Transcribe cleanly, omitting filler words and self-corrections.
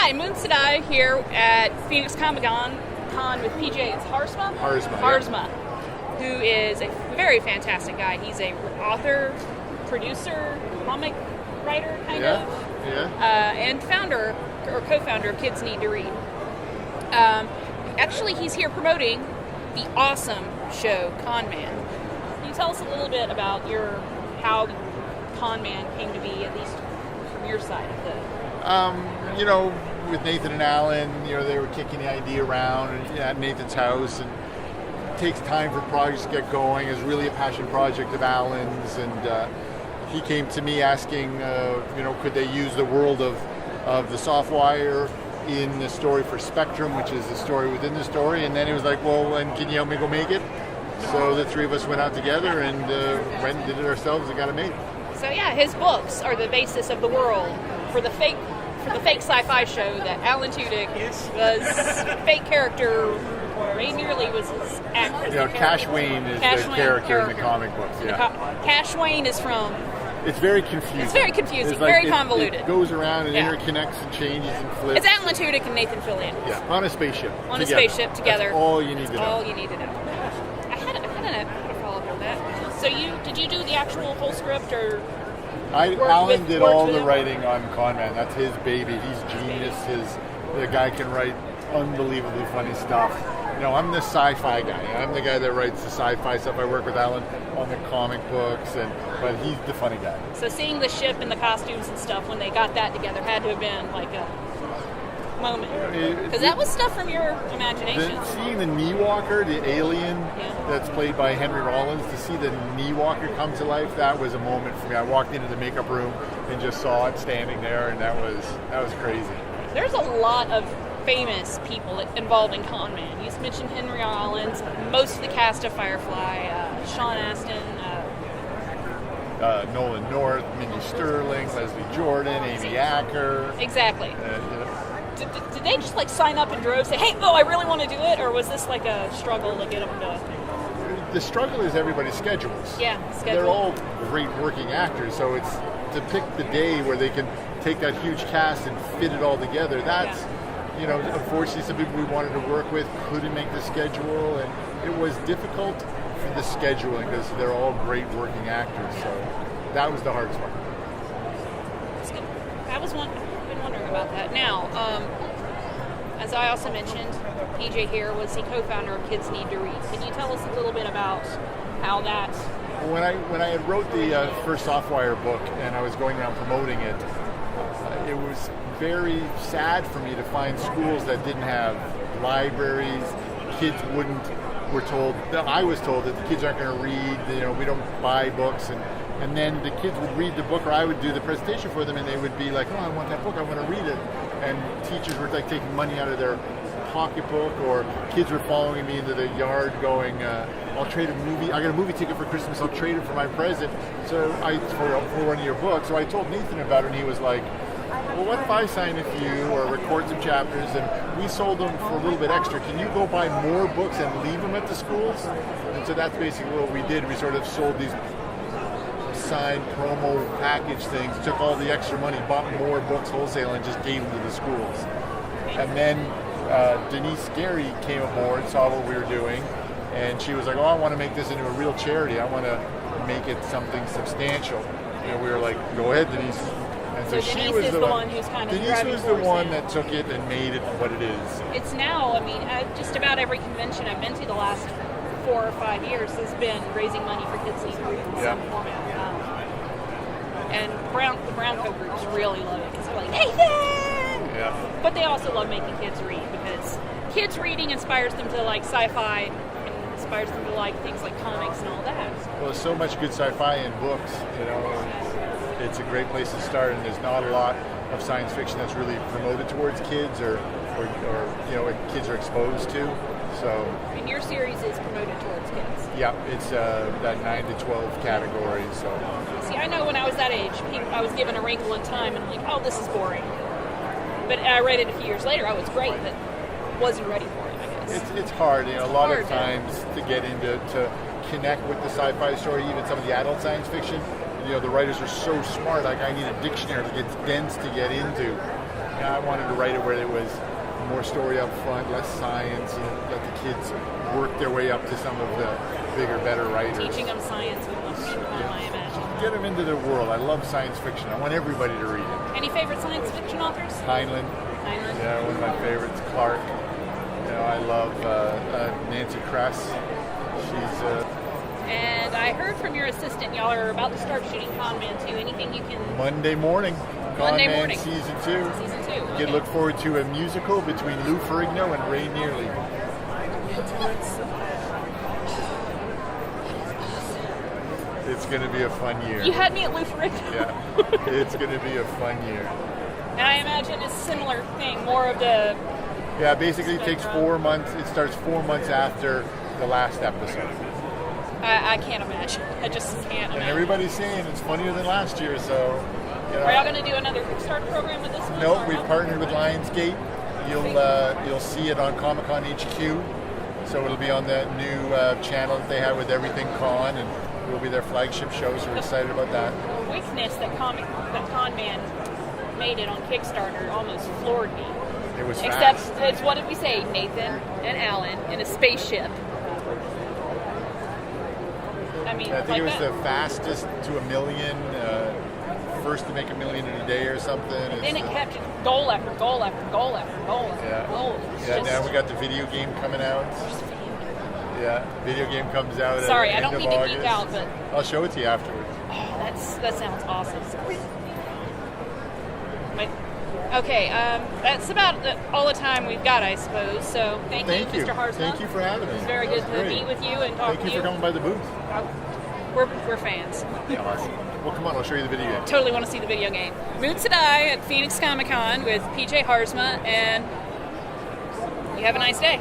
Hi, Moon Sedai here at Phoenix Comicon with PJ Haarsma. Haarsma, who is a very fantastic guy. He's a author, producer, comic writer, kind of, and founder or co-founder of Kids Need to Read. Actually, he's here promoting the awesome show Con Man. Can you tell us a little bit about how Con Man came to be, at least from your side of the... with Nathan and Alan, they were kicking the idea around at Nathan's house, and it takes time for projects to get going. It's really a passion project of Alan's, and he came to me asking, could they use the world of the Softwire in the story for Spectrum, which is the story within the story, and then he was like, well, and can you help me go make it? So the three of us went out together and went and did it ourselves and got it made. So yeah, his books are the basis of the world for the fake sci-fi show that Alan Tudyk was fake character. Ray Nearly was his actor. Cash Wayne is the character in the comic books. Yeah. Cash Wayne is from... It's very confusing. It's very convoluted. It goes around and interconnects and changes and flips. It's Alan Tudyk and Nathan Fillion. Yeah, on a spaceship. Together. That's all you need to know. All you need to know. I had a follow-up on that. So did you do the actual whole script, or... Alan did all the writing on Con Man. That's his baby. He's genius. The guy can write unbelievably funny stuff. I'm the sci-fi guy. I'm the guy that writes the sci-fi stuff. I work with Alan on the comic books, but he's the funny guy. So seeing the ship and the costumes and stuff when they got that together had to have been like a moment, because that was stuff from your imagination. Seeing the Knee Walker, the alien that's played by Henry Rollins, to see the Knee Walker come to life, that was a moment for me. I walked into the makeup room and just saw it standing there, and that was crazy. There's a lot of famous people involved in Con Man. You mentioned Henry Rollins, most of the cast of Firefly, Sean Astin, Nolan North, Mindy Sterling, Leslie Jordan, Amy Acker. Exactly. Did they just sign up in droves, say, hey, I really want to do it? Or was this like a struggle to get them to... The struggle is everybody's schedules. Yeah, They're all great working actors, so it's to pick the day where they can take that huge cast and fit it all together. That's, unfortunately some people we wanted to work with couldn't make the schedule, and it was difficult for the scheduling because they're all great working actors, so that was the hardest part. That's good. I've been wondering about that. Now, as I also mentioned, PJ here was the co-founder of Kids Need to Read. Can you tell us a little bit about how that... When I wrote the first Softwire book and I was going around promoting it, it was very sad for me to find schools that didn't have libraries. Kids I was told that the kids aren't going to read, we don't buy books, and then the kids would read the book, or I would do the presentation for them, and they would be like, I want that book, I want to read it. And teachers were taking money out of their pocketbook, or kids were following me into the yard going, I'll trade a movie, I got a movie ticket for Christmas, I'll trade it for my present, for one of your books. So I told Nathan about it, and he was like, well, what if I sign a few or record some chapters and we sold them for a little bit extra? Can you go buy more books and leave them at the schools? And so that's basically what we did. We sort of sold these signed promo package things, took all the extra money, bought more books wholesale, and just gave them to the schools. And then Denise Gary came aboard, saw what we were doing, and she was like, I want to make this into a real charity. I want to make it something substantial. We were like, go ahead, Denise. And so she was the one who's kind of Denise was the one that took it and made it what it is. It's now, just about every convention I've been to the last 4 or 5 years has been raising money for Kids Need to Read in some format. And the brown coat groups really love it because they're like, Nathan! Yeah. But they also love making kids read because kids reading inspires them to like sci-fi and inspires them to like things like comics and all that. Well, there's so much good sci-fi in books, It's a great place to start, and there's not a lot of science fiction that's really promoted towards kids or kids are exposed to. So. And your series is promoted towards kids. Yeah, it's that 9 to 12 category. So. See, I know when I was that age, I was given A Wrinkle in Time, and I'm like, this is boring. But I read it a few years later. I was great, but wasn't ready for it. I guess it's hard. A lot of times to get into to connect with the sci-fi story, even some of the adult science fiction. The writers are so smart. Like I need a dictionary that gets dense to get into. I wanted to write it where it was more story up front, less science, let the kids work their way up to some of the bigger, better writers. Teaching them science with I imagine. Get them into the world. I love science fiction. I want everybody to read it. Any favorite science fiction authors? Heinlein. Yeah, one of my favorites. Clark. I love Nancy Kress. She's and I heard from your assistant, y'all are about to start shooting Con Man 2. Anything you can... Monday morning. Monday Con Man morning. Season 2. Season 2. You Okay. can look forward to a musical between Lou Ferrigno and Ray Nearly. It's going to be a fun year. You had me at Lou Ferrigno. Yeah, it's going to be a fun year. And I imagine it's a similar thing, more of the... Yeah, basically it takes 4 months. It starts 4 months after the last episode. I can't imagine. I just can't imagine. And everybody's saying it's funnier than last year, so... Are y'all going to do another Kickstarter program with this one? Nope, we've partnered with Lionsgate. You'll see it on Comicon HQ. So it'll be on the new channel that they have with Everything Con, and it will be their flagship show, so we're excited about that. The weakness that Con Man made it on Kickstarter almost floored me. It was Except, fast. it's what did we say? Nathan and Alan in a spaceship. I mean, I think like it was that. the fastest to 1 million, first to make 1 million in a day or something. Then it kept goal after goal after goal after goal after goal. Yeah, now we got the video game coming out. Yeah, video game comes out. Sorry, at I the don't end mean of to geek August. out, but I'll show it to you afterwards. that sounds awesome. But, okay, that's about all the time we've got, I suppose. So thank you, Mr. Haarsma. Thank you for having me. It was very good to meet with you and talk Thank to you you. for coming by the booth. We're fans. Yeah, awesome. Well, come on, I'll show you the video game. Totally want to see the video game. Moon Sedai at Phoenix Comic Con with PJ Haarsma, and you have a nice day.